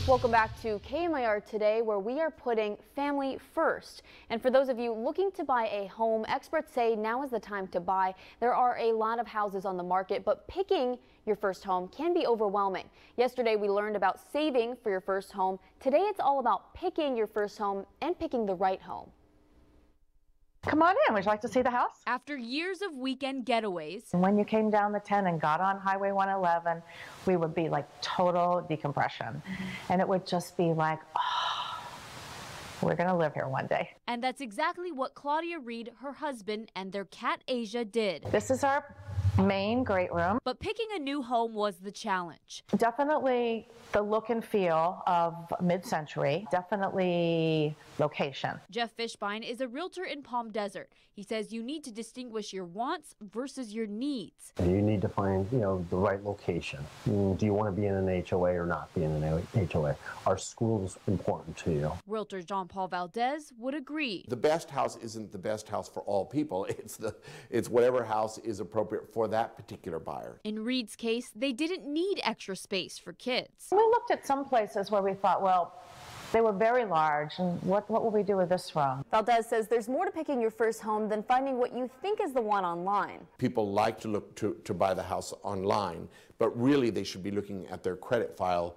Welcome back to KMIR Today, where we are putting family first. And for those of you looking to buy a home, experts say now is the time to buy. There are a lot of houses on the market, but picking your first home can be overwhelming. Yesterday, we learned about saving for your first home. Today, it's all about picking your first home and picking the right home. Come on in. Would you like to see the house? After years of weekend getaways, And when you came down the 10 and got on Highway 111, we would be like total decompression. And it would just be like, oh, we're going to live here one day. And that's exactly what Claudia Reed, her husband, and their cat Ajia did. This is our main great room. But picking a new home was the challenge. Definitely the look and feel of mid-century. Definitely location. Jeff Fishbein is a realtor in Palm Desert. He says you need to distinguish your wants versus your needs. You need to find, the right location. Do you want to be in an HOA or not be in an HOA? Are schools important to you? Realtor Jean Paul Valdez would agree. The best house isn't the best house for all people. It's whatever house is appropriate for that particular buyer. In Reed's case, they didn't need extra space for kids. We looked at some places where we thought, well, they were very large, and what will we do with this room? Valdez says there's more to picking your first home than finding what you think is the one online. People like to look to buy the house online, but really they should be looking at their credit file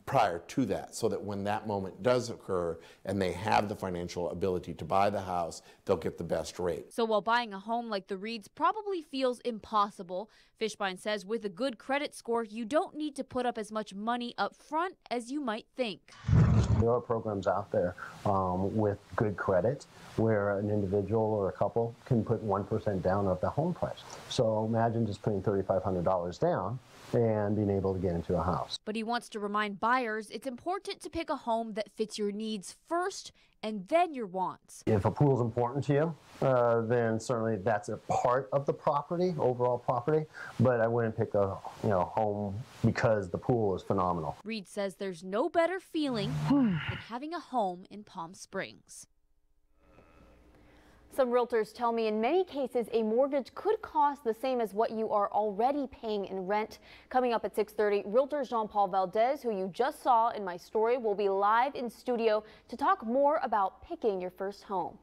prior to that, so that when that moment does occur and they have the financial ability to buy the house, they'll get the best rate. So while buying a home like the Reeds probably feels impossible, Fishbein says with a good credit score, you don't need to put up as much money up front as you might think. There are programs out there with good credit where an individual or a couple can put 1% down of the home price. So imagine just putting $3,500 down and being able to get into a house. But he wants to remind buyers it's important to pick a home that fits your needs first and then your wants. If a pool is important to you, then certainly that's a part of the property, overall property, but I wouldn't pick a home because the pool is phenomenal. Reed says there's no better feeling than having a home in Palm Springs. Some realtors tell me in many cases a mortgage could cost the same as what you are already paying in rent. Coming up at 6:30, realtor Jean Paul Valdez, who you just saw in my story, will be live in studio to talk more about picking your first home.